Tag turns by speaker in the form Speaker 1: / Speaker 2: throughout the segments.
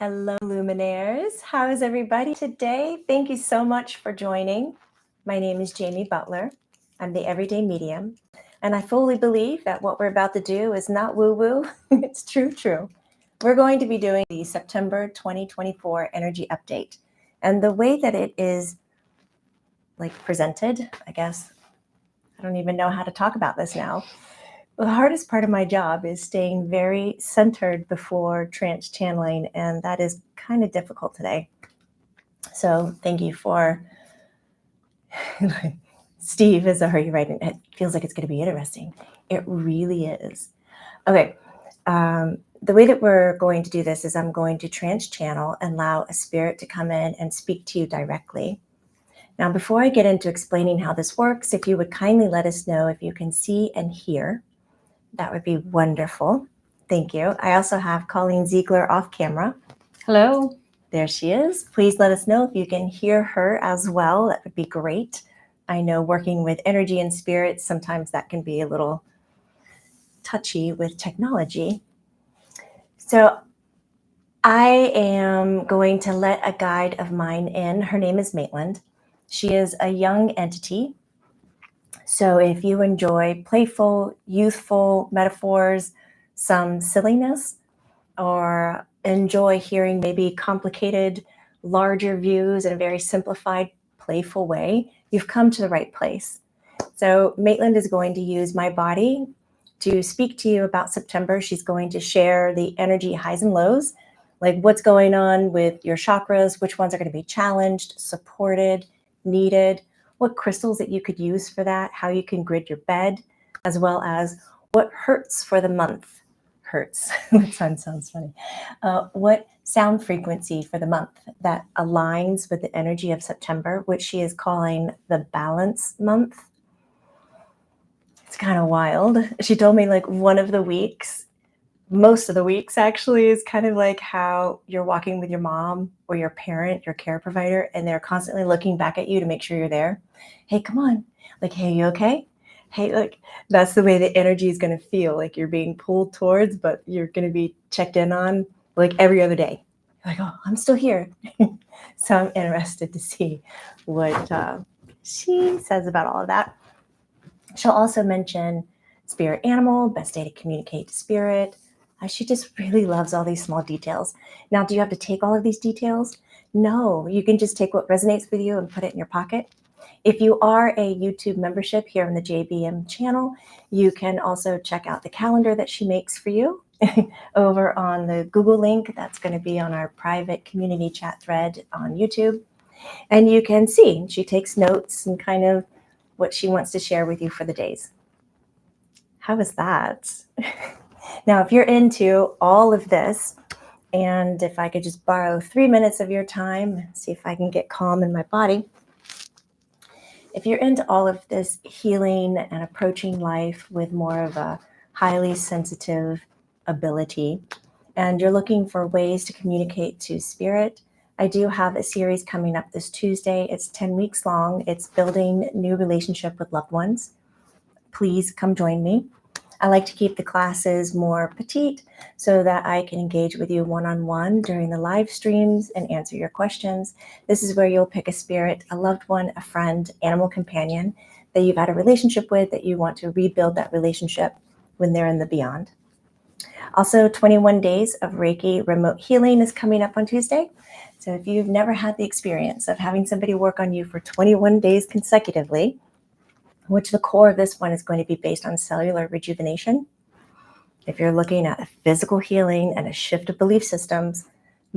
Speaker 1: Hello, Luminaires. How is everybody today? Thank you so much for joining. My name is Jamie Butler. I'm the Everyday Medium, and I fully believe that what we're about to do is not woo-woo, it's true. We're going to be doing the September 2024 energy update. And the way that it is presented, I guess, I don't even know how to talk about this now. The hardest part of my job is staying very centered before trance channeling, and that is kind of difficult today. So thank you for Steve is already writing. It feels like it's going to be interesting. It really is. Okay. The way that we're going to do this is I'm going to trance channel and allow a spirit to come in and speak to you directly. Now, before I get into explaining how this works, if you would kindly let us know if you can see and hear, that would be wonderful. Thank you. I also have Colleen Ziegler off camera.
Speaker 2: Hello.
Speaker 1: There she is. Please let us know if you can hear her as well. That would be great. I know working with energy and spirits, sometimes that can be a little touchy with technology. So I am going to let a guide of mine in. Her name is Maitland. She is a young entity. So if you enjoy playful, youthful metaphors, some silliness, or enjoy hearing maybe complicated, larger views in a very simplified, playful way, you've come to the right place. So Maitland is going to use my body to speak to you about September. She's going to share the energy highs and lows, like what's going on with your chakras, which ones are going to be challenged, supported, needed, what crystals that you could use for that, how you can grid your bed, as well as what Hertz for the month. Hertz, that sounds funny. What sound frequency for the month that aligns with the energy of September, which she is calling the balance month. It's kind of wild. She told me one of the weeks, most of the weeks actually, is kind of like how you're walking with your mom or your parent, your care provider, and they're constantly looking back at you to make sure you're there. Hey, come on. Hey, you okay? Hey, look, that's the way the energy is going to feel, like you're being pulled towards, but you're going to be checked in on every other day. You're oh, I'm still here. So I'm interested to see what she says about all of that. She'll also mention spirit animal, best day to communicate to spirit. She just really loves all these small details. Now, do you have to take all of these details? No, you can just take what resonates with you and put it in your pocket. If you are a YouTube membership here on the JBM channel, you can also check out the calendar that she makes for you over on the Google link. That's going to be on our private community chat thread on YouTube. And you can see she takes notes and kind of what she wants to share with you for the days. How is that? Now, if you're into all of this, and if I could just borrow 3 minutes of your time, see if I can get calm in my body. If you're into all of this healing and approaching life with more of a highly sensitive ability, and you're looking for ways to communicate to spirit, I do have a series coming up this Tuesday. It's 10 weeks long. It's building new relationship with loved ones. Please come join me. I like to keep the classes more petite so that I can engage with you one-on-one during the live streams and answer your questions. This is where you'll pick a spirit, a loved one, a friend, animal companion that you've had a relationship with, that you want to rebuild that relationship when they're in the beyond. Also, 21 days of Reiki remote healing is coming up on Tuesday. So if you've never had the experience of having somebody work on you for 21 days consecutively, which the core of this one is going to be based on cellular rejuvenation. If you're looking at a physical healing and a shift of belief systems,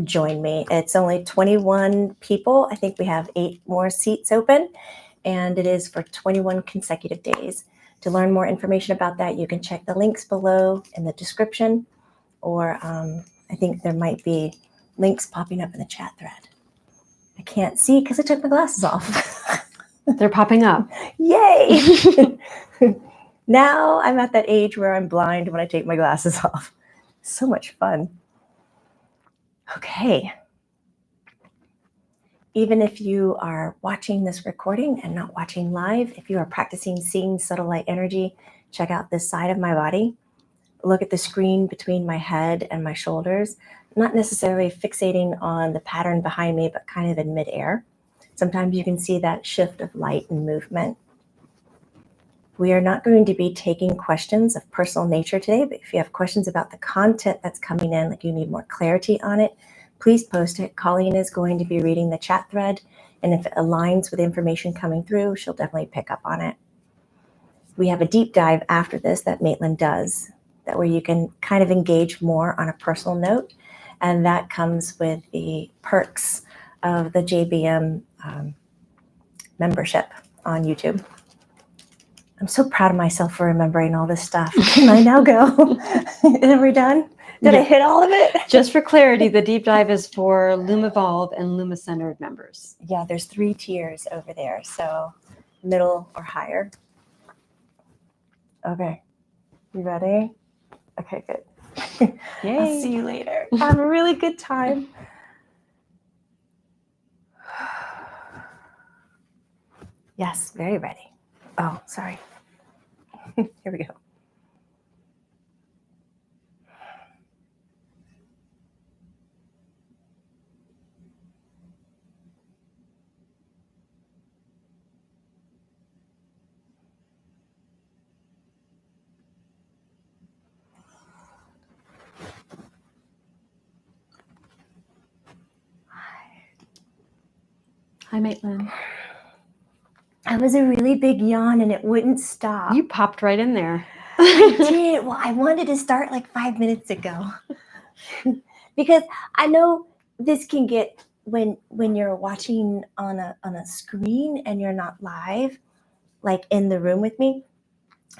Speaker 1: join me. It's only 21 people. I think we have 8 more seats open, and it is for 21 consecutive days. To learn more information about that, you can check the links below in the description, or I think there might be links popping up in the chat thread. I can't see because I took my glasses off.
Speaker 2: They're popping up.
Speaker 1: Yay! Now I'm at that age where I'm blind when I take my glasses off. So much fun. Okay. Even if you are watching this recording and not watching live, if you are practicing seeing subtle light energy, check out this side of my body. Look at the screen between my head and my shoulders. not necessarily fixating on the pattern behind me, but kind of in midair. Sometimes you can see that shift of light and movement. We are not going to be taking questions of personal nature today, but if you have questions about the content that's coming in, like you need more clarity on it, please post it. Colleen is going to be reading the chat thread, and if it aligns with information coming through, she'll definitely pick up on it. We have a deep dive after this that Maitland does, that where you can kind of engage more on a personal note, and that comes with the perks of the JBM membership on YouTube. I'm so proud of myself for remembering all this stuff. Can I now go? Are we done? Did I hit all of it?
Speaker 2: Just for clarity, the deep dive is for LumaVolve and Luma-centered members.
Speaker 1: Yeah, there's 3 tiers over there. So middle or higher. Okay. You ready? Okay, good.
Speaker 2: Yay.
Speaker 1: I'll see you later. Have a really good time. Yes, very ready. Oh, sorry. Here we go.
Speaker 2: Hi, Maitland.
Speaker 1: I was a really big yawn and it wouldn't stop.
Speaker 2: You popped right in there.
Speaker 1: I did. Well, I wanted to start like 5 minutes ago because I know this can get when you're watching on a screen and you're not live, like in the room with me.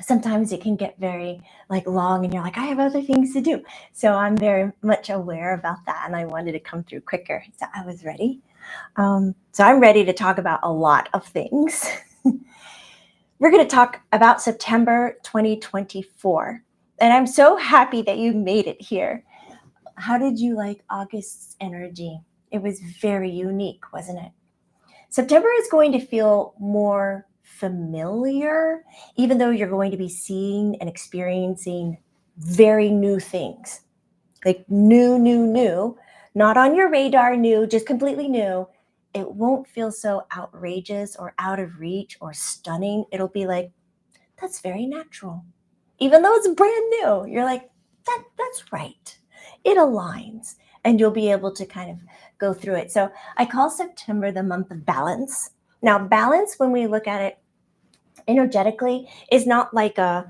Speaker 1: Sometimes it can get very like long and you're like, I have other things to do. So I'm very much aware about that. And I wanted to come through quicker. So I was ready. So I'm ready to talk about a lot of things. We're going to talk about September 2024. And I'm so happy that you made it here. How did you like August's energy? It was very unique, wasn't it? September is going to feel more familiar, even though you're going to be seeing and experiencing very new things. Like new, not on your radar, new, just completely new. It won't feel so outrageous or out of reach or stunning. It'll be like, that's very natural. Even though it's brand new, you're like, that's right. It aligns and you'll be able to kind of go through it. So I call September the month of balance. Now, balance, when we look at it energetically, is not like a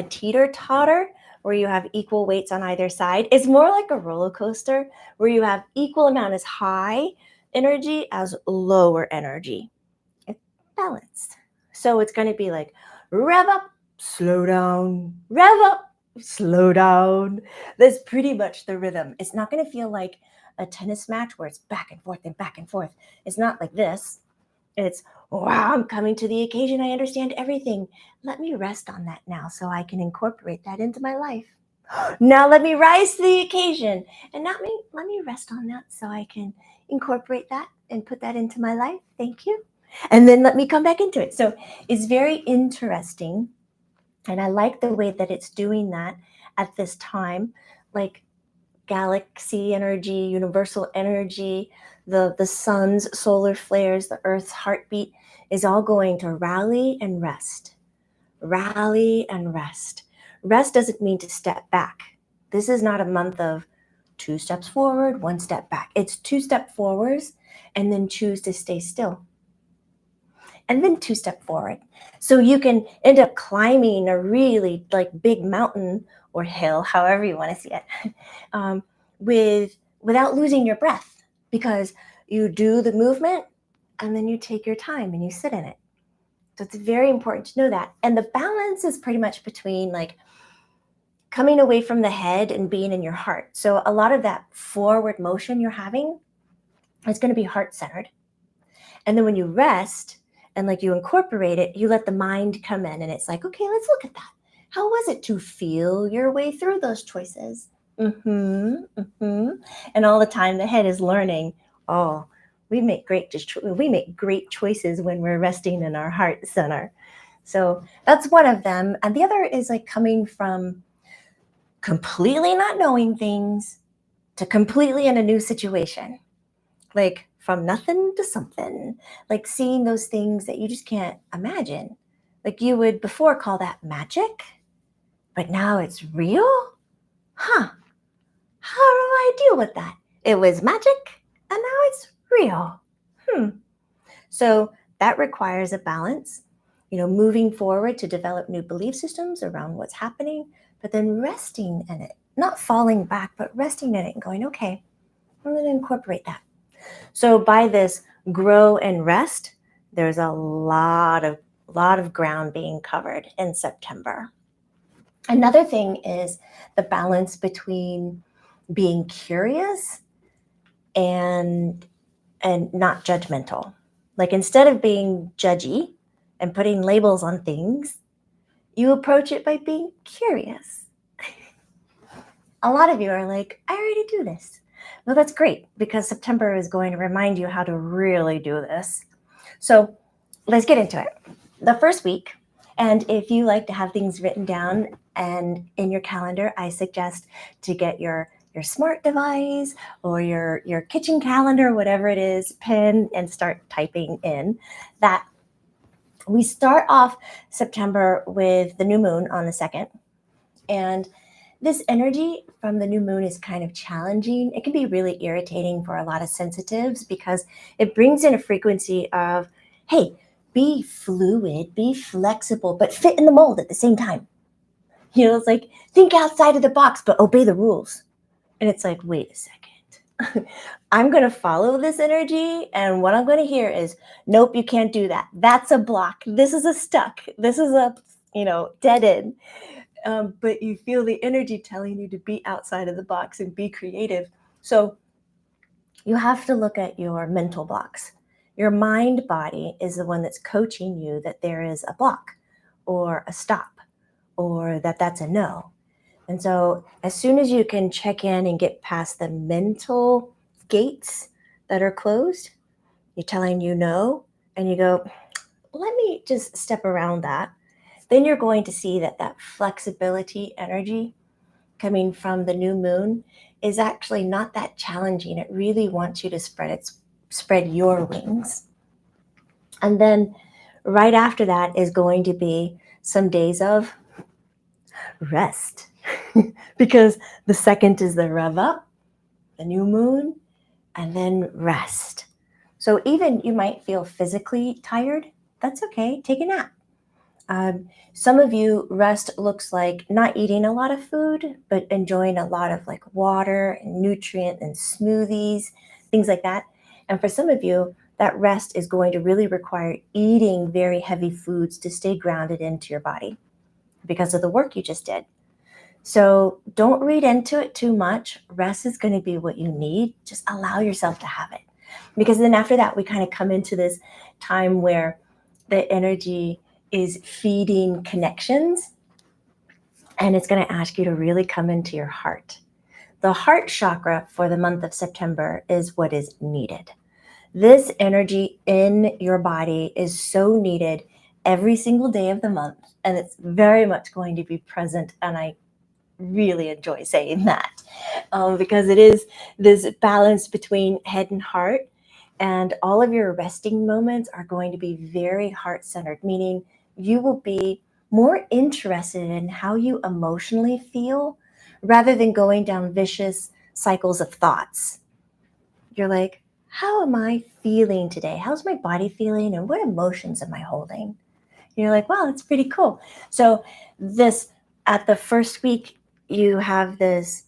Speaker 1: teeter-totter where you have equal weights on either side. It's more like a roller coaster where you have equal amount as high energy as lower energy. It's balanced. So it's going to be like rev up, slow down, rev up, slow down. That's pretty much the rhythm. It's not going to feel like a tennis match where it's back and forth and back and forth. It's not like this. It's, wow, I'm coming to the occasion. I understand everything. Let me rest on that now so I can incorporate that into my life. Now let me rise to the occasion. And let me rest on that so I can incorporate that and put that into my life. Thank you. And then let me come back into it. So it's very interesting. And I like the way that it's doing that at this time, like galaxy energy, universal energy, the sun's solar flares, the earth's heartbeat is all going to rally and rest. Rally and rest. Rest doesn't mean to step back. This is not a month of 2 steps forward, 1 step back. It's 2 step forwards and then choose to stay still. And then 2 step forward. So you can end up climbing a really like big mountain or hill, however you want to see it, without losing your breath, because you do the movement and then you take your time and you sit in it. So it's very important to know that. And the balance is pretty much between like coming away from the head and being in your heart. So a lot of that forward motion you're having is going to be heart-centered. And then when you rest and like you incorporate it, you let the mind come in and it's like, okay, let's look at that. How was it to feel your way through those choices? And all the time the head is learning, oh, we make great choices when we're resting in our heart center. So that's one of them. And the other is like coming from completely not knowing things to completely in a new situation, like from nothing to something, like seeing those things that you just can't imagine. Like you would before call that magic, but now it's real? Huh. How do I deal with that? It was magic and now it's real. So that requires a balance, moving forward to develop new belief systems around what's happening, but then resting in it, not falling back, but resting in it and going, okay, I'm going to incorporate that. So by this grow and rest, there's a lot of ground being covered in September. Another thing is the balance between being curious and not judgmental. Like instead of being judgy and putting labels on things, you approach it by being curious. A lot of you are like, I already do this. Well, that's great because September is going to remind you how to really do this. So let's get into it. The first week, and if you like to have things written down and in your calendar, I suggest to get your smart device or your kitchen calendar, whatever it is, pen, and start typing in that. We start off September with the new moon on the 2nd. And this energy from the new moon is kind of challenging. It can be really irritating for a lot of sensitives because it brings in a frequency of, hey, be fluid, be flexible, but fit in the mold at the same time. It's like, think outside of the box, but obey the rules. And it's like, wait a second. I'm going to follow this energy. And what I'm going to hear is, nope, you can't do that. That's a block. This is a stuck. This is a, dead end. But you feel the energy telling you to be outside of the box and be creative. So you have to look at your mental blocks. Your mind body is the one that's coaching you that there is a block or a stop or that's a no. And so as soon as you can check in and get past the mental gates that are closed, you're telling you no, and you go, let me just step around that. Then you're going to see that flexibility energy coming from the new moon is actually not that challenging. It really wants you to spread your wings. And then right after that is going to be some days of rest because the 2nd is the rev up, the new moon, and then rest. So even you might feel physically tired. That's okay. Take a nap. Some of you, rest looks like not eating a lot of food, but enjoying a lot of like water and nutrient and smoothies, things like that. And for some of you, that rest is going to really require eating very heavy foods to stay grounded into your body because of the work you just did. So don't read into it too much. Rest is going to be what you need. Just allow yourself to have it. Because then after that, we kind of come into this time where the energy is feeding connections, and it's going to ask you to really come into your heart. The heart chakra for the month of September is what is needed. This energy in your body is so needed every single day of the month, and it's very much going to be present, and I really enjoy saying that because it is this balance between head and heart, and all of your resting moments are going to be very heart-centered, meaning you will be more interested in how you emotionally feel rather than going down vicious cycles of thoughts. You're like, how am I feeling today? How's my body feeling? And what emotions am I holding? And you're like, wow, that's pretty cool. So at the first week, you have this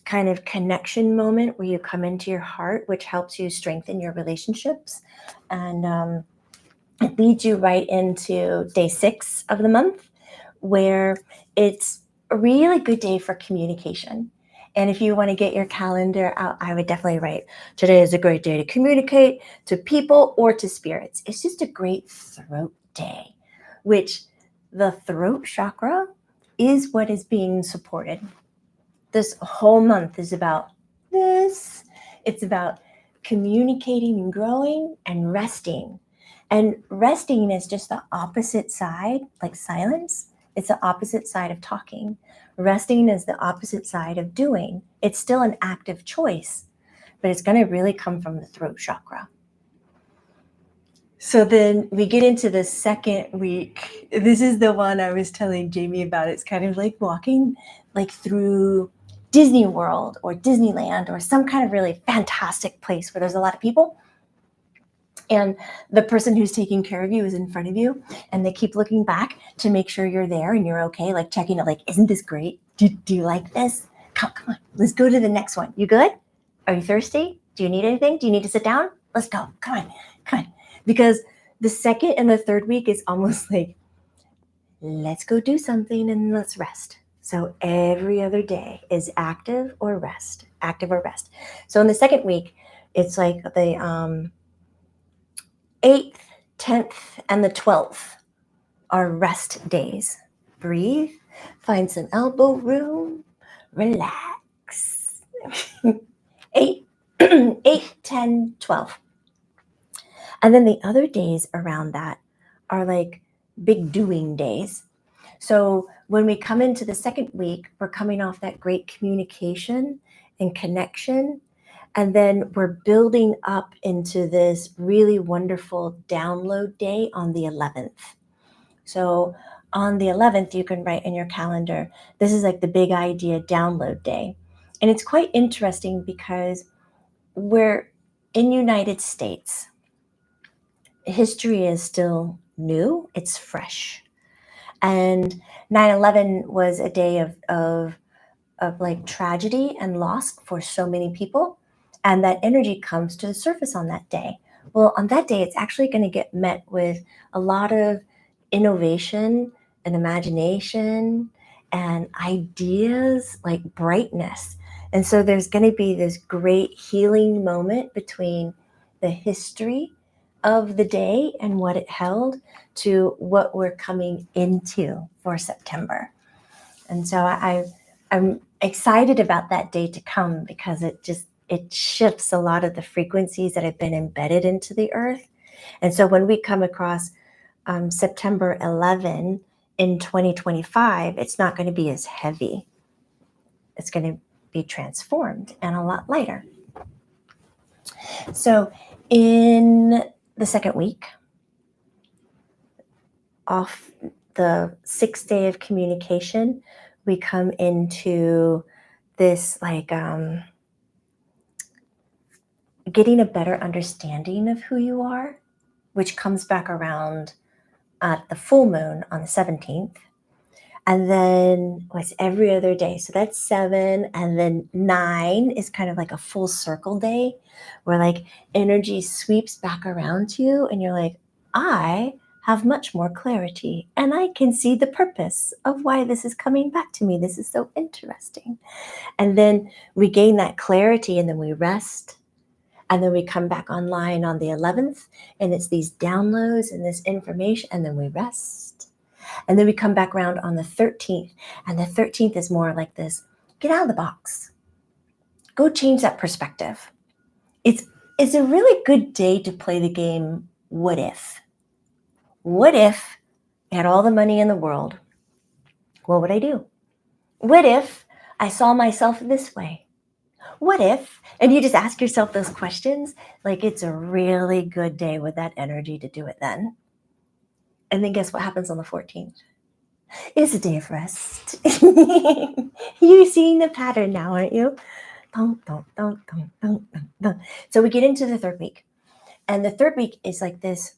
Speaker 1: kind of connection moment where you come into your heart, which helps you strengthen your relationships. And it leads you right into day 6 of the month, where it's a really good day for communication. And if you want to get your calendar out, I would definitely write, today is a great day to communicate to people or to spirits. It's just a great throat day, which the throat chakra is what is being supported. This whole month is about this. It's about communicating and growing and resting. And resting is just the opposite side, like silence. It's the opposite side of talking. Resting is the opposite side of doing. It's still an active choice, but it's going to really come from the throat chakra. So then we get into the second week. This is the one I was telling Jamie about. It's kind of like walking like through Disney World or Disneyland or some kind of really fantastic place where there's a lot of people. And the person who's taking care of you is in front of you, and they keep looking back to make sure you're there and you're okay, like checking it, like, isn't this great? Do you like this? Come on, let's go to the next one. You good? Are you thirsty? Do you need anything? Do you need to sit down? Let's go. Come on. Because the second and the third week is almost like, let's go do something and let's rest. So every other day is active or rest. So in the second week, it's like the 8th, 10th, and the 12th are rest days. Breathe, find some elbow room, relax. 8, 10, 12. And then the other days around that are like big doing days. So when we come into the second week, we're coming off that great communication and connection. And then we're building up into this really wonderful download day on the 11th. So on the 11th, you can write in your calendar, this is like the big idea download day. And it's quite interesting because we're in United States. History is still new, it's fresh. And 9/11 was a day of like tragedy and loss for so many people. And that energy comes to the surface on that day. Well, on that day, it's actually going to get met with a lot of innovation and imagination and ideas, like brightness. And so there's going to be this great healing moment between the history of the day and what it held to what we're coming into for September. And so I'm excited about that day to come because it shifts a lot of the frequencies that have been embedded into the earth. And so when we come across September 11 in 2025, it's not going to be as heavy. It's going to be transformed and a lot lighter. So in the second week, off the 6th day of communication, we come into this like getting a better understanding of who you are, which comes back around at the full moon on the 17th. And then what's every other day? So that's 7. And then 9 is kind of like a full circle day where like energy sweeps back around to you and you're like, I have much more clarity and I can see the purpose of why this is coming back to me. This is so interesting. And then we gain that clarity and then we rest. And then we come back online on the 11th and it's these downloads and this information, and then we rest. And then we come back around on the 13th, and the 13th is more like this, get out of the box. Go change that perspective. It's a really good day to play the game, what if? What if I had all the money in the world? What would I do? What if I saw myself this way? What if, and you just ask yourself those questions, like it's a really good day with that energy to do it then. And then guess what happens on the 14th? It's a day of rest. You're seeing the pattern now, aren't you? So we get into the third week. And the third week is like this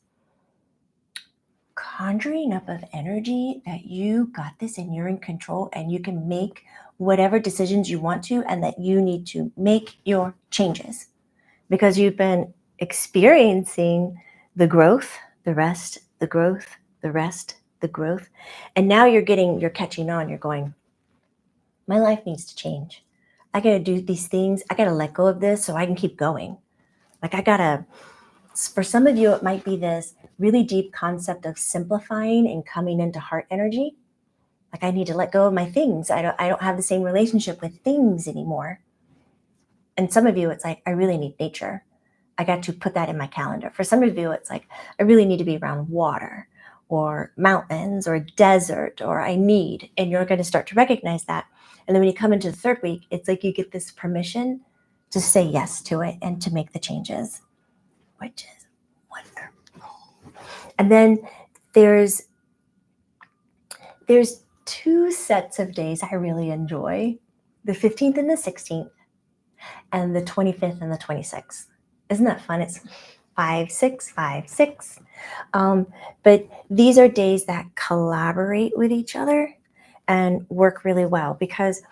Speaker 1: conjuring up of energy that you got this and you're in control and you can make whatever decisions you want to, and that you need to make your changes because you've been experiencing the growth, the rest, the growth, the rest, the growth. And now you're catching on. You're going, my life needs to change. I got to do these things. I got to let go of this so I can keep going. Like for some of you, it might be this really deep concept of simplifying and coming into heart energy. Like I need to let go of my things. I don't have the same relationship with things anymore. And some of you, it's like, I really need nature. I got to put that in my calendar. For some of you, it's like, I really need to be around water or mountains or desert or I need. And you're going to start to recognize that. And then when you come into the third week, it's like you get this permission to say yes to it and to make the changes, which is wonderful. And then there's 2 sets of days I really enjoy, the 15th and the 16th, and the 25th and the 26th. Isn't that fun? It's 5, 6, 5, 6. But these are days that collaborate with each other and work really well, because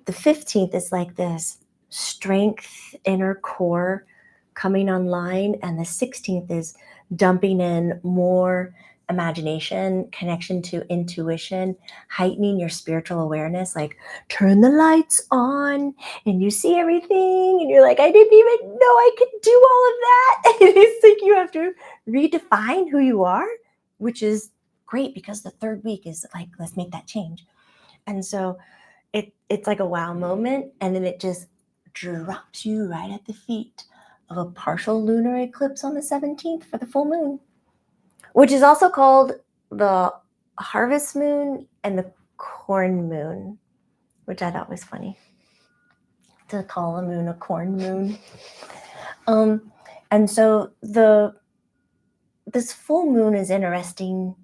Speaker 1: the 15th is like this strength, inner core coming online, and the 16th is dumping in more imagination, connection to intuition, heightening your spiritual awareness, like turn the lights on and you see everything and you're like, I didn't even know I could do all of that. And it's like you have to redefine who you are, which is great because the third week is like, let's make that change. And so it's like a wow moment, and then it just drops you right at the feet of a partial lunar eclipse on the 17th for the full moon, which is also called the harvest moon and the corn moon, which I thought was funny to call a moon a corn moon. And so this full moon is interesting.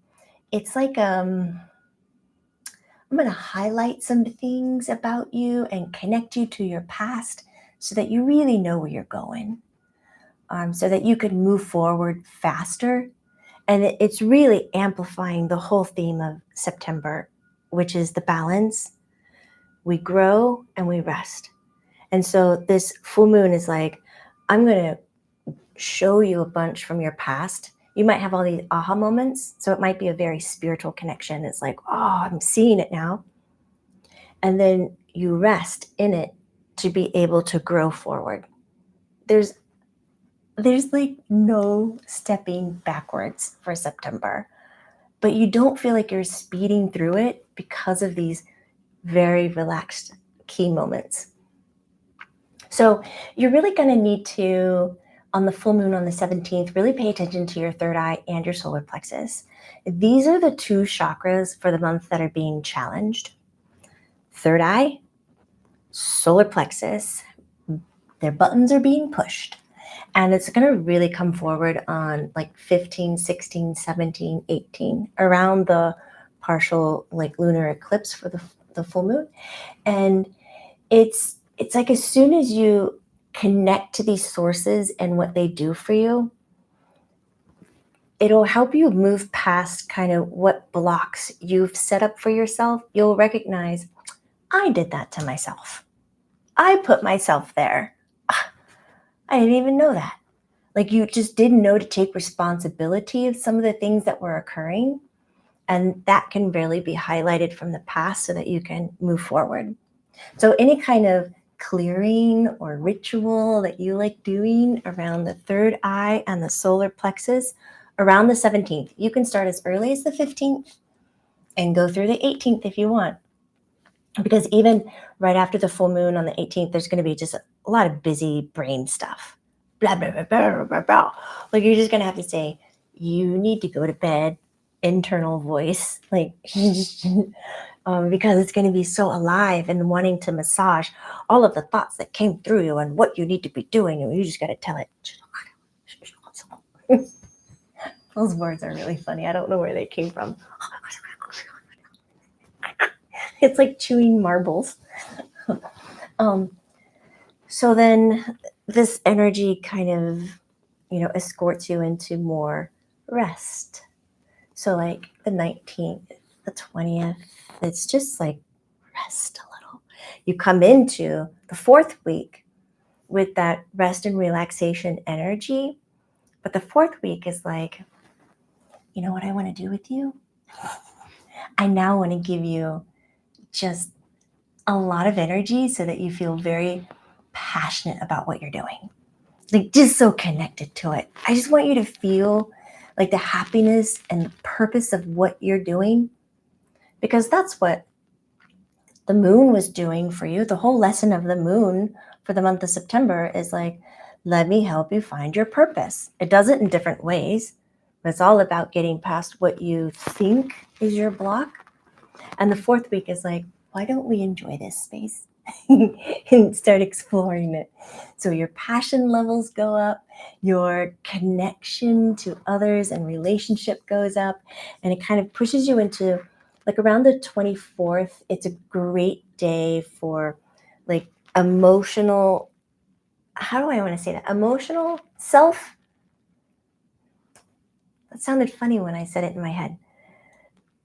Speaker 1: It's like I'm going to highlight some things about you and connect you to your past so that you really know where you're going, so that you can move forward faster. And it's really amplifying the whole theme of September, which is the balance. We grow and we rest. And so this full moon is like, I'm going to show you a bunch from your past. You might have all these aha moments. So it might be a very spiritual connection. It's like, oh, I'm seeing it now. And then you rest in it to be able to grow forward. There's like no stepping backwards for September, but you don't feel like you're speeding through it because of these very relaxed key moments. So you're really going to need to, on the full moon on the 17th, really pay attention to your third eye and your solar plexus. These are the 2 chakras for the month that are being challenged. Third eye, solar plexus, their buttons are being pushed. And it's going to really come forward on like 15, 16, 17, 18, around the partial like lunar eclipse for the full moon. And it's like as soon as you connect to these sources and what they do for you, it'll help you move past kind of what blocks you've set up for yourself. You'll recognize, I did that to myself. I put myself there. I didn't even know that. Like you just didn't know to take responsibility of some of the things that were occurring. And that can really be highlighted from the past so that you can move forward. So any kind of clearing or ritual that you like doing around the third eye and the solar plexus around the 17th, you can start as early as the 15th and go through the 18th if you want. Because even right after the full moon on the 18th, there's going to be just a lot of busy brain stuff. Blah, blah, blah, blah, blah, blah. Like you're just going to have to say, you need to go to bed, internal voice, like, because it's going to be so alive and wanting to massage all of the thoughts that came through you and what you need to be doing. And you just got to tell it. Those words are really funny. I don't know where they came from. It's like chewing marbles. So then this energy kind of, escorts you into more rest. So like the 19th, the 20th, it's just like rest a little. You come into the 4th week with that rest and relaxation energy. But the 4th week is like, you know what I want to do with you? I now want to give you just a lot of energy so that you feel very passionate about what you're doing. Like just so connected to it. I just want you to feel like the happiness and the purpose of what you're doing, because that's what the moon was doing for you. The whole lesson of the moon for the month of September is like, let me help you find your purpose. It does it in different ways, But it's all about getting past what you think is your block. And the fourth week is like, why don't we enjoy this space and start exploring it? So your passion levels go up, your connection to others and relationship goes up, and it kind of pushes you into like around the 24th. It's a great day for like emotional, how do I want to say that? Emotional self. That sounded funny when I said it in my head.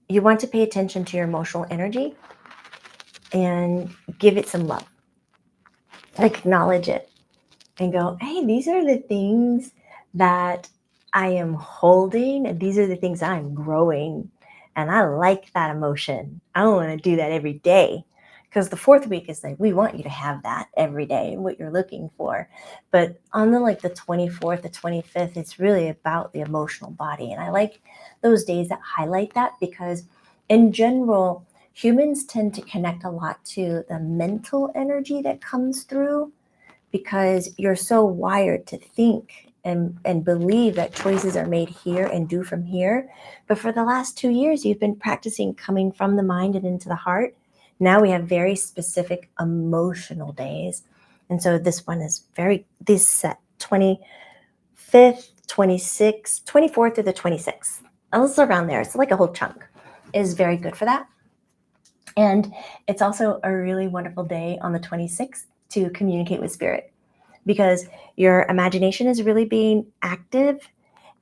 Speaker 1: You want to pay attention to your emotional energy and give it some love. Acknowledge it and go, hey, these are the things that I am holding, and these are the things I'm growing. And I like that emotion. I don't want to do that every day. Because the fourth week is like, we want you to have that every day, what you're looking for. But on the 24th, the 25th, it's really about the emotional body. And I like those days that highlight that, because in general, humans tend to connect a lot to the mental energy that comes through, because you're so wired to think and believe that choices are made here and do from here. But for the last 2 years, you've been practicing coming from the mind and into the heart. Now we have very specific emotional days. And so this one is this set 25th, 26th, 24th through the 26th. It's around there. It's like a whole chunk is very good for that. And it's also a really wonderful day on the 26th to communicate with spirit, because your imagination is really being active,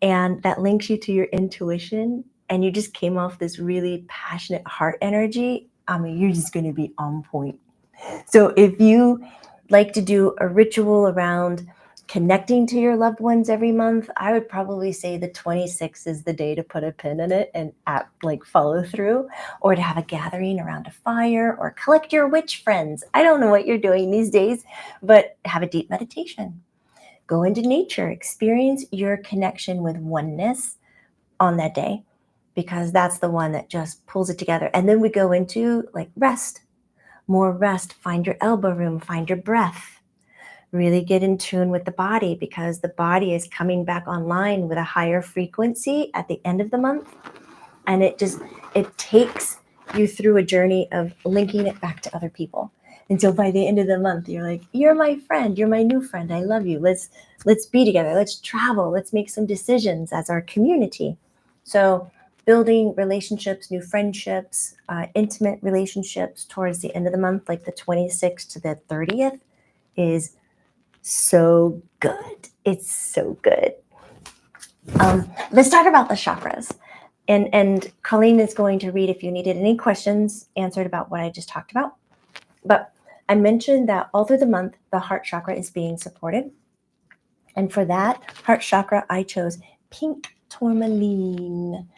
Speaker 1: and that links you to your intuition, and you just came off this really passionate heart energy. I mean, you're just going to be on point. So if you like to do a ritual around connecting to your loved ones every month, I would probably say the 26th is the day to put a pin in it and follow through, or to have a gathering around a fire, or collect your witch friends. I don't know what you're doing these days, but have a deep meditation. Go into nature, experience your connection with oneness on that day, because that's the one that just pulls it together. And then we go into rest, more rest, find your elbow room, find your breath. Really get in tune with the body, because the body is coming back online with a higher frequency at the end of the month. And it takes you through a journey of linking it back to other people. Until by the end of the month, you're like, you're my friend, you're my new friend, I love you. Let's be together, let's travel, let's make some decisions as our community. So building relationships, new friendships, intimate relationships towards the end of the month, like the 26th to the 30th, is so good. It's so good. Let's talk about the chakras. And Colleen is going to read, if you needed any questions answered about what I just talked about. But I mentioned that all through the month, the heart chakra is being supported. And for that heart chakra, I chose pink tourmaline.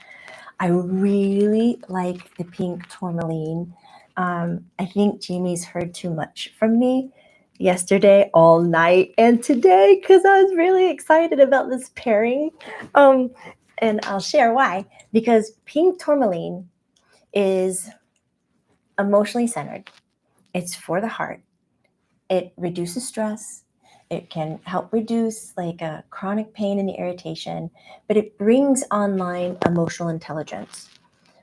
Speaker 1: I really like the pink tourmaline. I think Jamie's heard too much from me yesterday, all night, and today, because I was really excited about this pairing. And I'll share why. Because pink tourmaline is emotionally centered. It's for the heart. It reduces stress. It can help reduce a chronic pain and irritation, but it brings online emotional intelligence.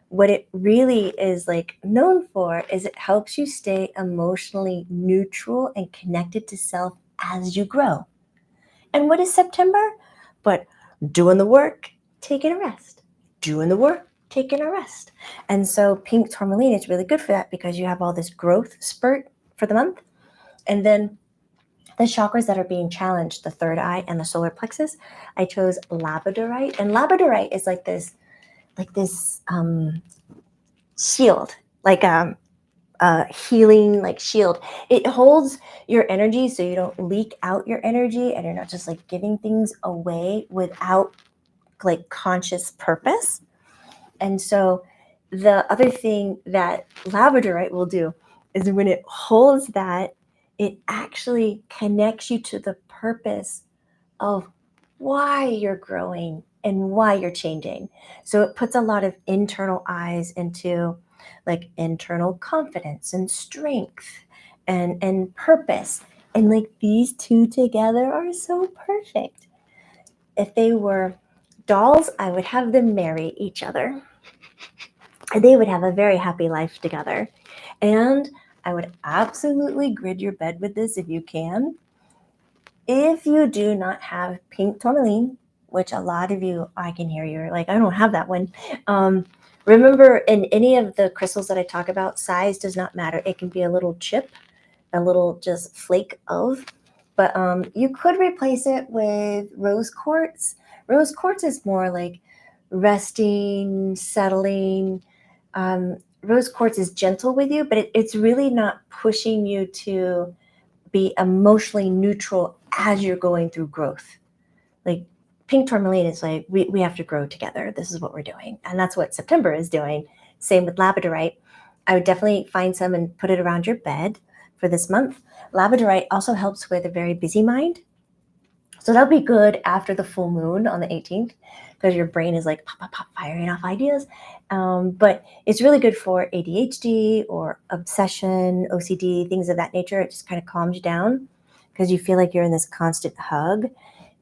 Speaker 1: What it really is known for is it helps you stay emotionally neutral and connected to self as you grow. And what is September? But doing the work, taking a rest. Doing the work, taking a rest. And so pink tourmaline is really good for that, because you have all this growth spurt for the month. And then the chakras that are being challenged, the third eye and the solar plexus, I chose Labradorite. And Labradorite is like this shield, healing shield. It holds your energy so you don't leak out your energy, and you're not just giving things away without conscious purpose. And so the other thing that Labradorite will do is when it holds that, it actually connects you to the purpose of why you're growing and why you're changing. So it puts a lot of internal eyes into internal confidence and strength and purpose. And these two together are so perfect. If they were Dolls, I would have them marry each other. And they would have a very happy life together. And I would absolutely grid your bed with this if you can. If you do not have pink tourmaline, which a lot of you, I can hear you're like, I don't have that one. Remember, in any of the crystals that I talk about, size does not matter. It can be a little chip, a little just flake of, but you could replace it with rose quartz. Rose quartz is more like resting, settling. Rose quartz is gentle with you, but it's really not pushing you to be emotionally neutral as you're going through growth. Like pink tourmaline is like, we have to grow together. This is what we're doing. And that's what September is doing. Same with Labradorite. I would definitely find some and put it around your bed for this month. Labradorite also helps with a very busy mind. So that'll be good after the full moon on the 18th because your brain is like pop, pop, pop, firing off ideas. But it's really good for ADHD or obsession, OCD, things of that nature. It just kind of calms you down because you feel like you're in this constant hug.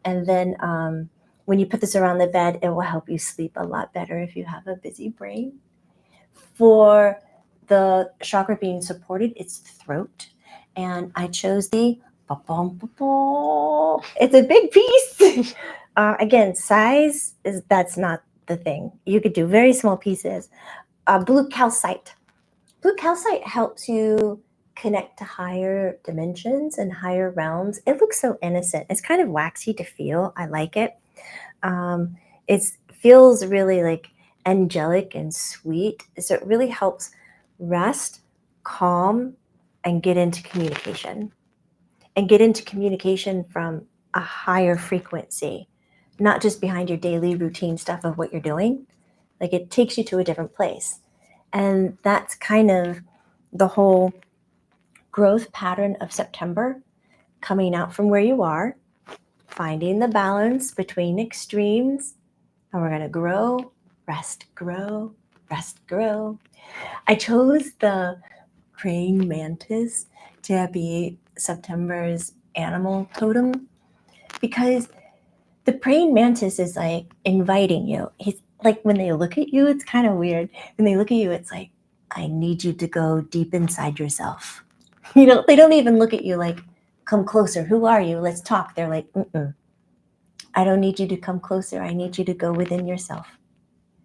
Speaker 1: And then when you put this around the bed, it will help you sleep a lot better if you have a busy brain. For the chakra being supported, it's throat. And I chose the it's a big piece. Again, size that's not the thing. You could do very small pieces. Blue calcite. Blue calcite helps you connect to higher dimensions and higher realms. It looks so innocent. It's kind of waxy to feel. I like it. It feels really like angelic and sweet. So it really helps rest, calm, and get into communication. And get into communication from a higher frequency, not just behind your daily routine stuff of what you're doing. Like it takes you to a different place. And that's kind of the whole growth pattern of September, coming out from where you are, finding the balance between extremes, and we're going to grow, rest, grow, rest, grow. I chose the praying mantis to be September's animal totem because the praying mantis is like inviting you. He's like, when they look at you, it's kind of weird. When they look at you, it's like, I need you to go deep inside yourself. You know, they don't even look at you like, come closer. Who are you? Let's talk. They're like, I don't need you to come closer. I need you to go within yourself.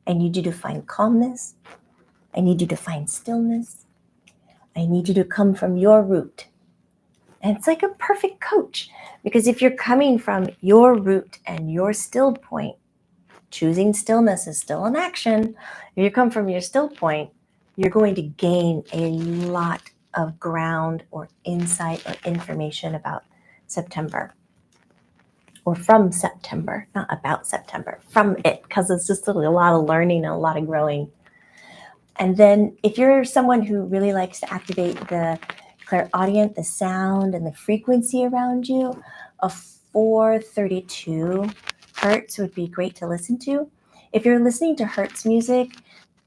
Speaker 1: I need you to find calmness. I need you to find stillness. I need you to come from your root. And it's like a perfect coach because if you're coming from your root and your still point, choosing stillness is still an action. If you come from your still point, you're going to gain a lot of ground or insight or information about September. Or from September, not about September, from it, because it's just a lot of learning and a lot of growing. And then if you're someone who really likes to activate the clairaudient, the sound, and the frequency around you, a 432 Hertz would be great to listen to. If you're listening to Hertz music,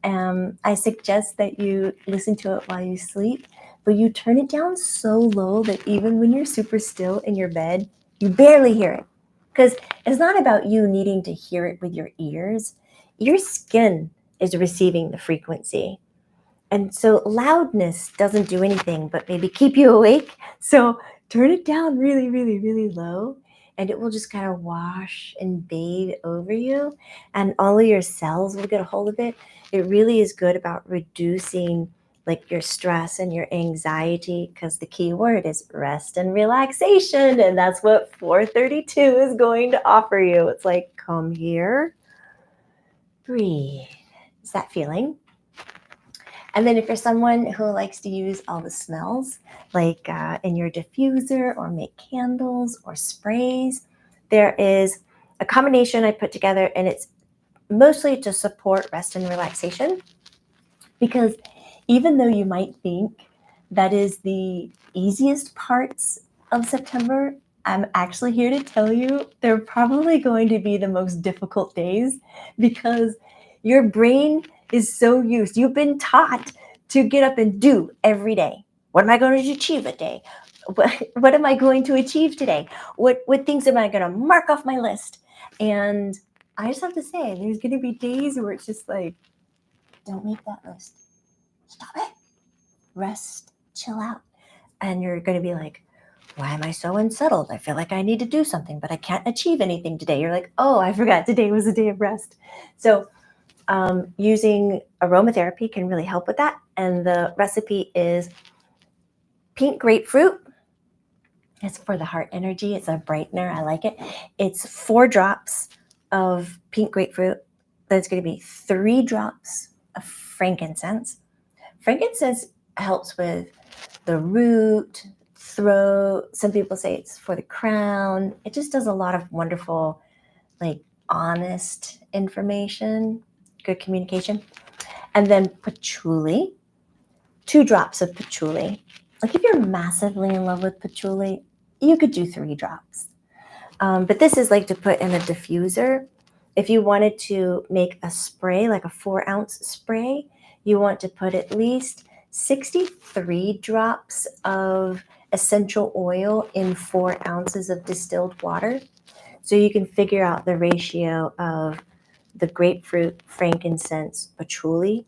Speaker 1: I suggest that you listen to it while you sleep, but you turn it down so low that even when you're super still in your bed, you barely hear it. Because it's not about you needing to hear it with your ears. Your skin is receiving the frequency. And so loudness doesn't do anything but maybe keep you awake. So turn it down really, really, really low, and it will just kind of wash and bathe over you, and all of your cells will get a hold of it. It really is good about reducing like your stress and your anxiety, because the key word is rest and relaxation. And that's what 432 is going to offer you. It's like, come here, breathe. Is that feeling? And then if you're someone who likes to use all the smells, like in your diffuser or make candles or sprays, there is a combination I put together, and it's mostly to support rest and relaxation. Because even though you might think that is the easiest parts of September, I'm actually here to tell you they're probably going to be the most difficult days, because your brain is so used. You've been taught to get up and do every day. What am I going to achieve a day? What am I going to achieve today? What things am I going to mark off my list? And I just have to say, there's going to be days where it's just like, don't make that list. Stop it. Rest, chill out. And you're going to be like, why am I so unsettled? I feel like I need to do something, but I can't achieve anything today. You're like, oh, I forgot today was a day of rest. So using aromatherapy can really help with that. And the recipe is pink grapefruit. It's for the heart energy. It's a brightener. I like it. It's 4 drops of pink grapefruit. That's going to be 3 drops of frankincense. Frankincense helps with the root, throat. Some people say it's for the crown. It just does a lot of wonderful, like, honest information, good communication. And then patchouli, 2 drops of patchouli. Like, if you're massively in love with patchouli, you could do 3 drops. But this is like to put in a diffuser. If you wanted to make a spray, like a 4-ounce spray, you want to put at least 63 drops of essential oil in 4 ounces of distilled water. So you can figure out the ratio of the grapefruit, frankincense, patchouli,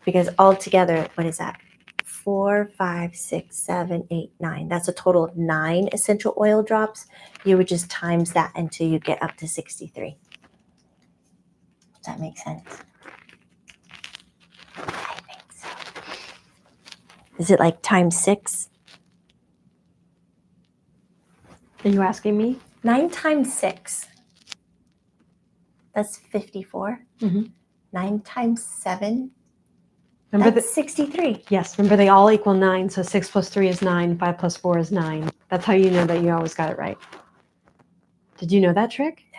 Speaker 1: because altogether, what is that? 4, 5, 6, 7, 8, 9. That's a total of 9 essential oil drops. You would just times that until you get up to 63. Does that make sense? I think so. Is it like times 6?
Speaker 2: Are you asking me?
Speaker 1: 9 times 6. That's 54.
Speaker 2: Mm-hmm.
Speaker 1: 9 times 7.
Speaker 2: Remember
Speaker 1: That's 63.
Speaker 2: Yes, remember they all equal 9. So 6 plus 3 is 9. 5 plus 4 is 9. That's how you know that you always got it right. Did you know that trick?
Speaker 1: No,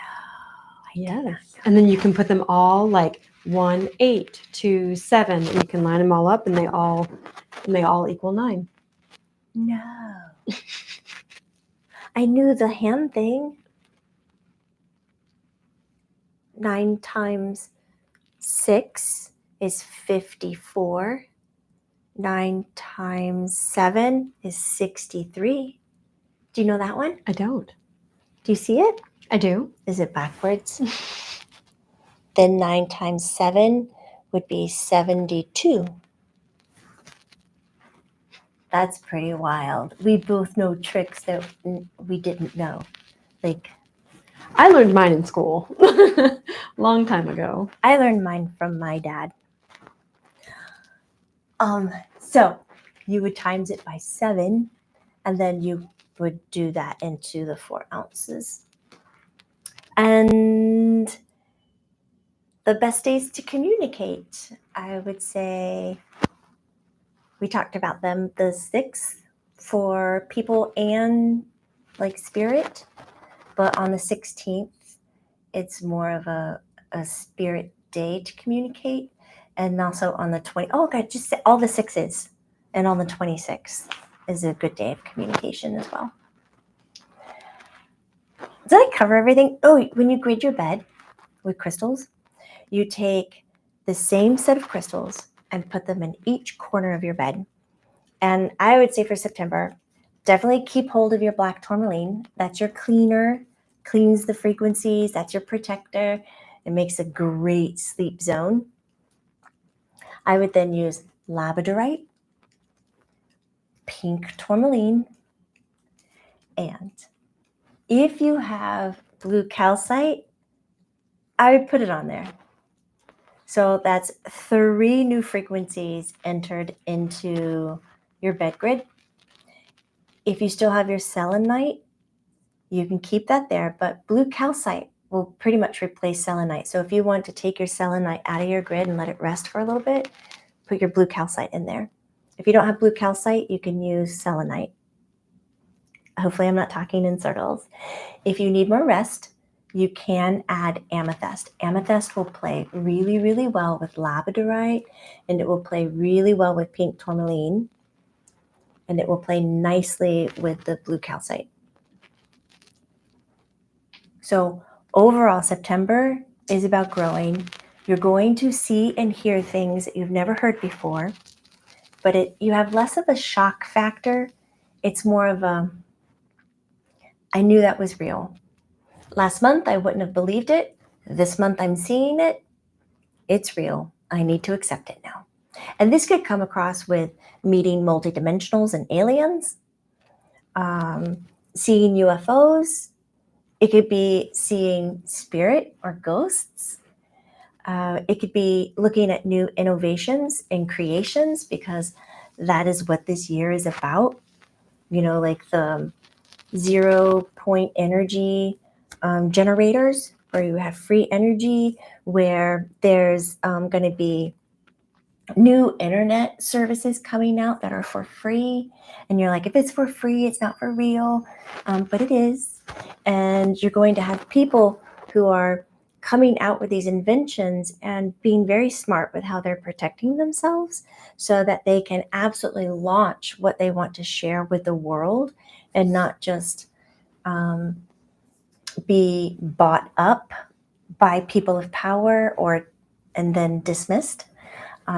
Speaker 1: I did not.
Speaker 2: And then you can put them all like 1, 8, 2, 7, and you can line them all up, and they all equal 9.
Speaker 1: No. I knew the hand thing. 9 times 6 is 54. 9 times 7 is 63. Do you know that one?
Speaker 2: I don't.
Speaker 1: Do you see it?
Speaker 2: I do.
Speaker 1: Is it backwards? Then 9 times 7 would be 72. That's pretty wild. We both know tricks that we didn't know. Like,
Speaker 2: I learned mine in school long time ago.
Speaker 1: I learned mine from my dad. So you would times it by 7, and then you would do that into the 4 ounces. And the best days to communicate, I would say, we talked about them, the 6th for people and like spirit, but on the 16th, it's more of a spirit day to communicate. And also on the 20th, oh God, just say all the 6s. And on the 26th is a good day of communication as well. Did I cover everything? Oh, when you grid your bed with crystals, you take the same set of crystals and put them in each corner of your bed. And I would say for September, definitely keep hold of your black tourmaline. That's your cleaner, cleans the frequencies. That's your protector. It makes a great sleep zone. I would then use Labradorite, pink tourmaline, and if you have blue calcite, I would put it on there. So that's 3 new frequencies entered into your bed grid. If you still have your selenite, you can keep that there, but blue calcite will pretty much replace selenite. So if you want to take your selenite out of your grid and let it rest for a little bit, put your blue calcite in there. If you don't have blue calcite, you can use selenite. Hopefully I'm not talking in circles. If you need more rest, you can add amethyst. Amethyst will play really, really well with labradorite, and it will play really well with pink tourmaline, and it will play nicely with the blue calcite. So overall, September is about growing. You're going to see and hear things that you've never heard before, but you have less of a shock factor. It's more of a, I knew that was real. Last month, I wouldn't have believed it. This month I'm seeing it. It's real. I need to accept it now. And this could come across with meeting multidimensionals and aliens, seeing UFOs. It could be seeing spirit or ghosts. It could be looking at new innovations and creations, because that is what this year is about. You know, like the 0 point energy generators, where you have free energy, where there's going to be new internet services coming out that are for free. And you're like, if it's for free, it's not for real. But it is. And you're going to have people who are coming out with these inventions and being very smart with how they're protecting themselves, so that they can absolutely launch what they want to share with the world, and not just be bought up by people of power and then dismissed.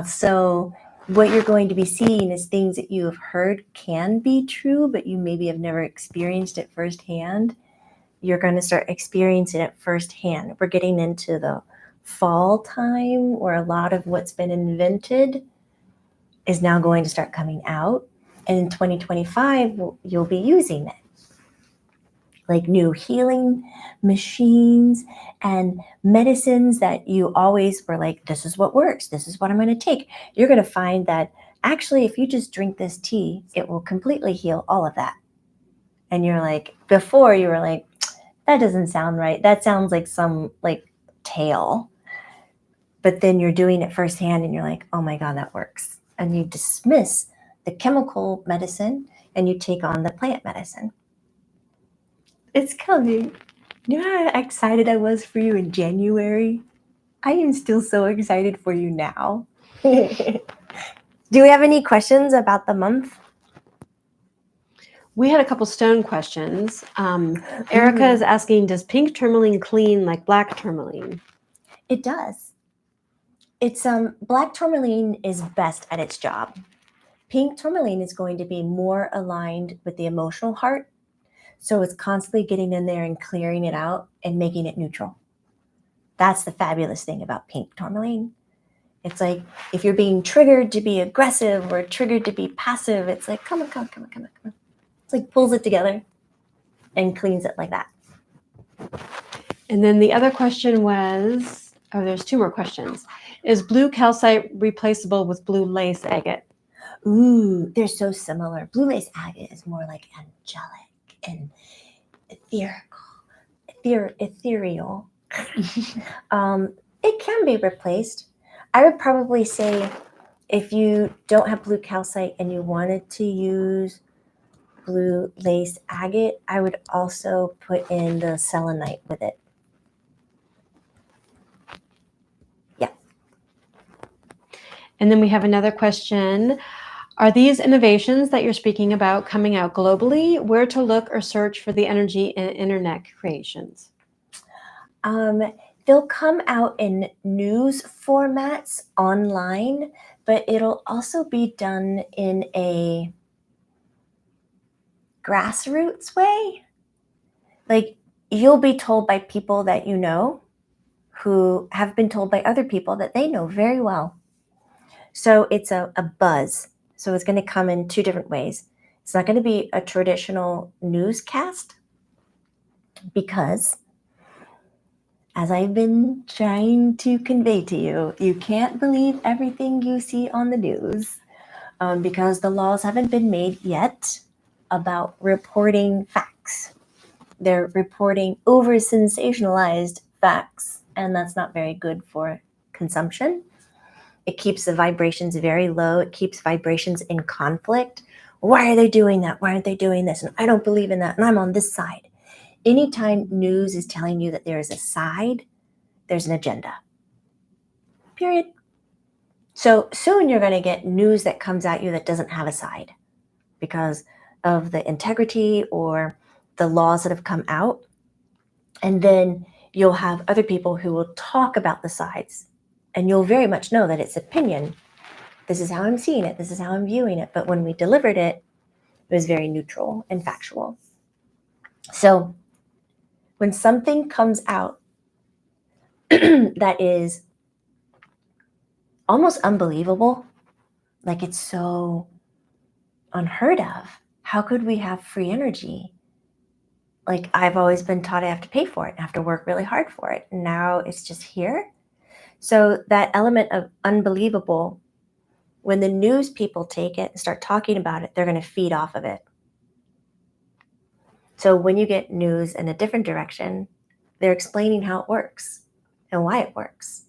Speaker 1: So what you're going to be seeing is things that you have heard can be true, but you maybe have never experienced it firsthand. You're going to start experiencing it firsthand. We're getting into the fall time, where a lot of what's been invented is now going to start coming out. And in 2025, you'll be using it. Like new healing machines and medicines that you always were like, this is what works. This is what I'm going to take. You're going to find that actually, if you just drink this tea, it will completely heal all of that. And you're like, before you were like, that doesn't sound right. That sounds like some like tale. But then you're doing it firsthand and you're like, oh my God, that works. And you dismiss the chemical medicine and you take on the plant medicine. It's coming. You know how excited I was for you in January? I am still so excited for you now. Do we have any questions about the month?
Speaker 2: We had a couple stone questions. Erica is asking, does pink tourmaline clean like black tourmaline?
Speaker 1: It does. It's black tourmaline is best at its job. Pink tourmaline is going to be more aligned with the emotional heart. So it's constantly getting in there and clearing it out and making it neutral. That's the fabulous thing about pink tourmaline. It's like if you're being triggered to be aggressive or triggered to be passive, it's like, come on. It's like pulls it together and cleans it like that.
Speaker 2: And then the other question was, there's two more questions. Is blue calcite replaceable with blue lace agate?
Speaker 1: Ooh, they're so similar. Blue lace agate is more like angelic and ethereal. It can be replaced. I would probably say if you don't have blue calcite and you wanted to use blue lace agate, I would also put in the selenite with it. Yeah.
Speaker 2: And then we have another question. Are these innovations that you're speaking about coming out globally? Where to look or search for the energy in internet creations?
Speaker 1: They'll come out in news formats online, but it'll also be done in a grassroots way. Like you'll be told by people that you know who have been told by other people that they know very well. So it's a buzz. So it's going to come in two different ways. It's not going to be a traditional newscast, because as I've been trying to convey to you, you can't believe everything you see on the news, because the laws haven't been made yet about reporting facts. They're reporting over-sensationalized facts, and that's not very good for consumption. It keeps the vibrations very low. It keeps vibrations in conflict. Why are they doing that? Why aren't they doing this? And I don't believe in that, and I'm on this side. Anytime news is telling you that there is a side, there's an agenda. Period. So soon you're going to get news that comes at you that doesn't have a side because of the integrity or the laws that have come out. And then you'll have other people who will talk about the sides, and you'll very much know that it's opinion. This is how I'm seeing it. This is how I'm viewing it. But when we delivered it, it was very neutral and factual. So when something comes out, that is almost unbelievable. Like, it's so unheard of. How could we have free energy? Like, I've always been taught I have to pay for it and have to work really hard for it. And now it's just here. So that element of unbelievable, when the news people take it and start talking about it, they're going to feed off of it. So when you get news in a different direction, they're explaining how it works and why it works.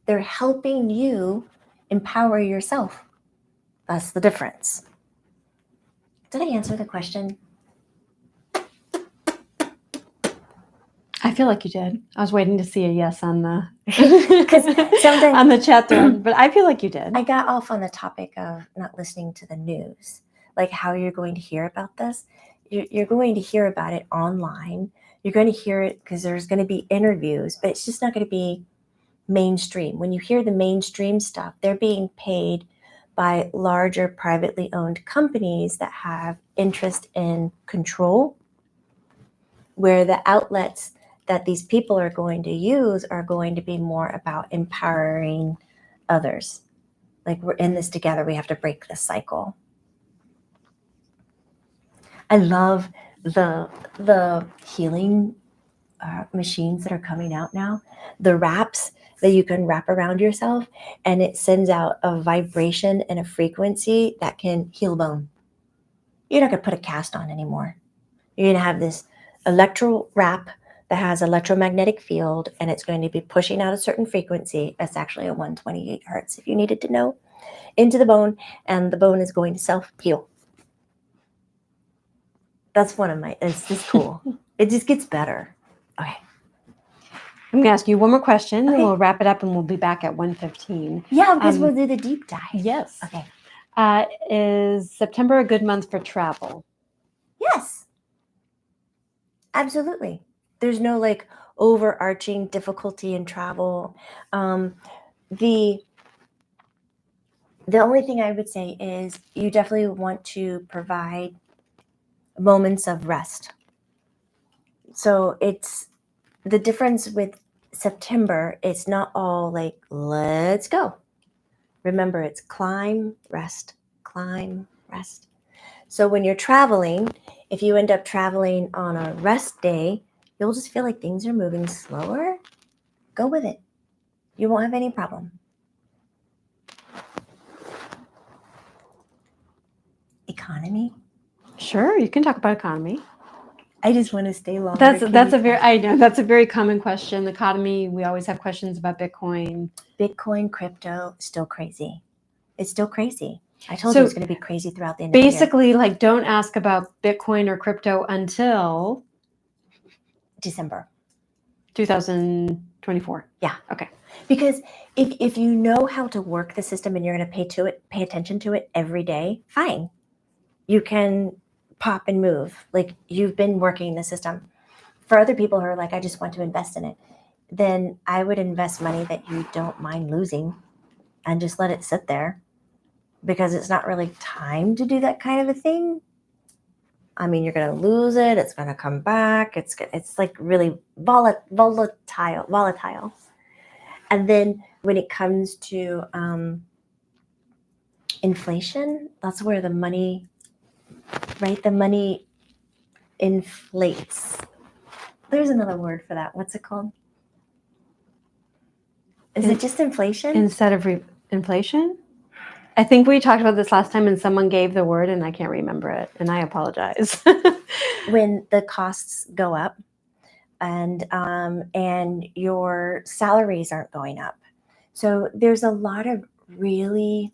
Speaker 1: They're helping you empower yourself. That's the difference. Did I answer the question?
Speaker 2: I feel like you did. I was waiting to see a yes on the
Speaker 1: sometimes
Speaker 2: on the chat thread, but I feel like you did.
Speaker 1: I got off on the topic of not listening to the news, like how you're going to hear about this. You're going to hear about it online. You're going to hear it because there's going to be interviews, but it's just not going to be mainstream. When you hear the mainstream stuff, they're being paid by larger privately owned companies that have interest in control, where the outlets that these people are going to use are going to be more about empowering others. Like, we're in this together. We have to break this cycle. I love the healing machines that are coming out now. The wraps that you can wrap around yourself, and it sends out a vibration and a frequency that can heal bone. You're not going to put a cast on anymore. You're going to have this electro wrap that has electromagnetic field, and it's going to be pushing out a certain frequency. It's actually a 128 hertz, if you needed to know, into the bone, and the bone is going to self-heal. That's one of my, it's just cool. It just gets better. Okay.
Speaker 2: I'm going to ask you one more question,
Speaker 1: Okay.
Speaker 2: and we'll wrap it up, and we'll be back at 1:15.
Speaker 1: Yeah, because we'll do the deep dive.
Speaker 2: Yes.
Speaker 1: Okay.
Speaker 2: Is September a good month for travel?
Speaker 1: Yes. Absolutely. There's no like overarching difficulty in travel. The only thing I would say is you definitely want to provide moments of rest. So it's the difference with September. It's not all like, let's go. Remember, it's climb, rest, climb, rest. So when you're traveling, if you end up traveling on a rest day, you'll just feel like things are moving slower. Go with it. You won't have any problem. Economy?
Speaker 2: Sure, you can talk about economy.
Speaker 1: I just want to stay longer.
Speaker 2: That's a very, I know that's a very common question. The economy, we always have questions about Bitcoin.
Speaker 1: Bitcoin, crypto, still crazy. It's still crazy. I told you it's going to be crazy throughout the end of the year.
Speaker 2: Basically, like, don't ask about Bitcoin or crypto until
Speaker 1: December
Speaker 2: 2024.
Speaker 1: Yeah.
Speaker 2: Okay.
Speaker 1: Because if you know how to work the system and you're going to pay attention to it every day, fine. You can pop and move. Like, you've been working the system. For other people who are like, I just want to invest in it, then I would invest money that you don't mind losing and just let it sit there, because it's not really time to do that kind of a thing. I mean, you're going to lose it. It's going to come back. It's like really volatile. And then when it comes to inflation, that's where the money, right? The money inflates. There's another word for that. What's it called? Is it just inflation?
Speaker 2: Instead of inflation? I think we talked about this last time and someone gave the word and I can't remember it, and I apologize.
Speaker 1: When the costs go up and your salaries aren't going up. So there's a lot of really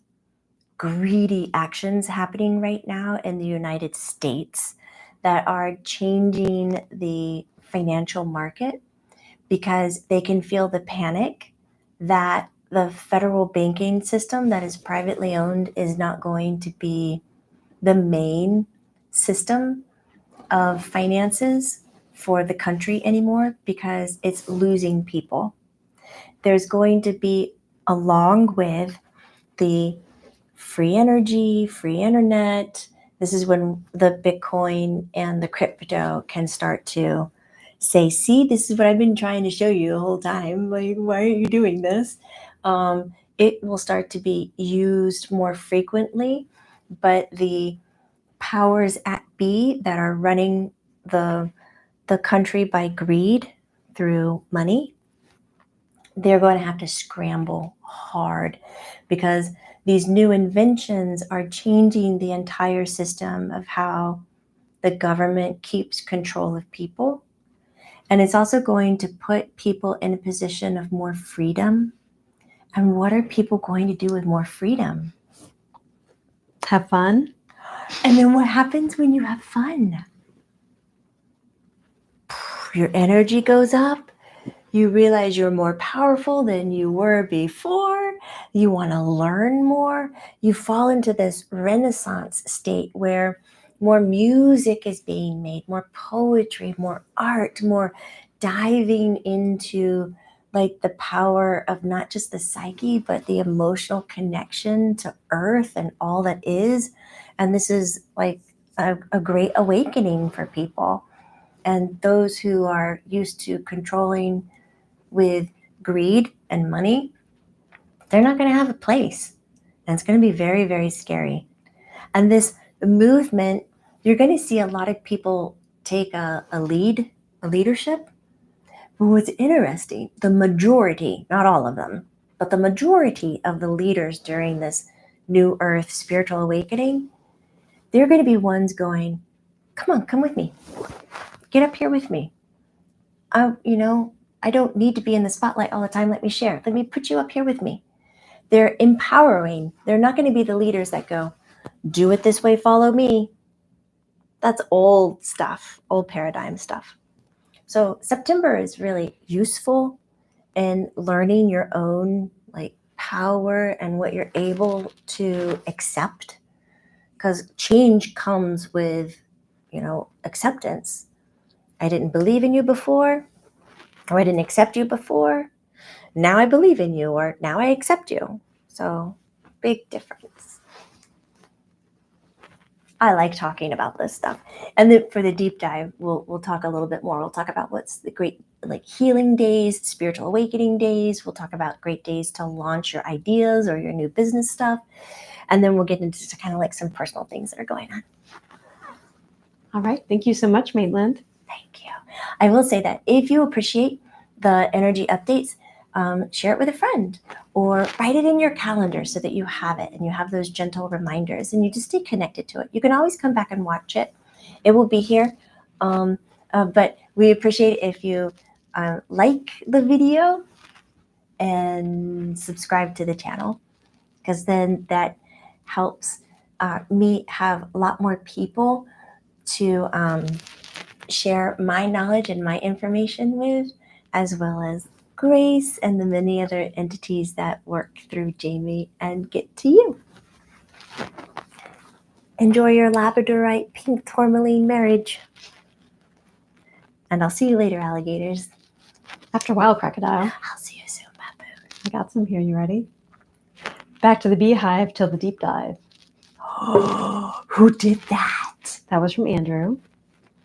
Speaker 1: greedy actions happening right now in the United States that are changing the financial market, because they can feel the panic that the federal banking system that is privately owned is not going to be the main system of finances for the country anymore, because it's losing people. There's going to be, along with the free energy, free internet, this is when the Bitcoin and the crypto can start to say, see, this is what I've been trying to show you the whole time. Like, why are you doing this? It will start to be used more frequently, but the powers at be that are running the country by greed through money, they're going to have to scramble hard because these new inventions are changing the entire system of how the government keeps control of people. And it's also going to put people in a position of more freedom. And what are people going to do with more freedom?
Speaker 2: Have fun.
Speaker 1: And then what happens when you have fun? Your energy goes up. You realize you're more powerful than you were before. You want to learn more. You fall into this renaissance state where more music is being made, more poetry, more art, more diving into like the power of not just the psyche, but the emotional connection to earth and all that is. And this is like a great awakening for people. And those who are used to controlling with greed and money, they're not going to have a place. And it's going to be very, very scary. And this movement, you're going to see a lot of people take a leadership. But what's interesting, the majority, not all of them, but the majority of the leaders during this new earth spiritual awakening, they're going to be ones going, come on, come with me. Get up here with me. I don't need to be in the spotlight all the time. Let me share. Let me put you up here with me. They're empowering. They're not going to be the leaders that go, do it this way, follow me. That's old stuff, old paradigm stuff. So September is really useful in learning your own like power and what you're able to accept, because change comes with, acceptance. I didn't believe in you before, or I didn't accept you before. Now I believe in you, or now I accept you. So big difference. I like talking about this stuff. And then for the deep dive, we'll talk a little bit more. We'll talk about what's the great like healing days, spiritual awakening days. We'll talk about great days to launch your ideas or your new business stuff. And then we'll get into kind of like some personal things that are going on.
Speaker 2: All right. Thank you so much, Maitland.
Speaker 1: Thank you. I will say that if you appreciate the energy updates, share it with a friend or write it in your calendar so that you have it and you have those gentle reminders and you just stay connected to it. You can always come back and watch it. It will be here. But we appreciate it if you like the video and subscribe to the channel, because then that helps me have a lot more people to share my knowledge and my information with, as well as Grace and the many other entities that work through Jamie and get to you. Enjoy your Labradorite pink tourmaline marriage. And I'll see you later, alligators.
Speaker 2: After a while, crocodile.
Speaker 1: I'll see you soon, baboon.
Speaker 2: I got some here. You ready? Back to the beehive till the deep dive.
Speaker 1: Who did that?
Speaker 2: That was from Andrew.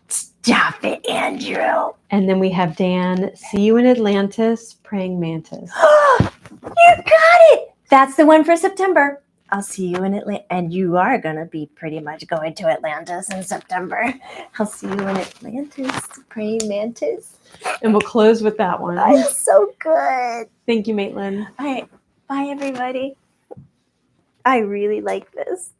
Speaker 1: Stop it, Andrew.
Speaker 2: And then we have Dan, see you in Atlantis, praying mantis.
Speaker 1: You got it. That's the one for September. I'll see you in Atlanta. And you are going to be pretty much going to Atlantis in September. I'll see you in Atlantis, praying mantis.
Speaker 2: And we'll close with that one.
Speaker 1: That's so good.
Speaker 2: Thank you, Maitland.
Speaker 1: All right. Bye, everybody. I really like this.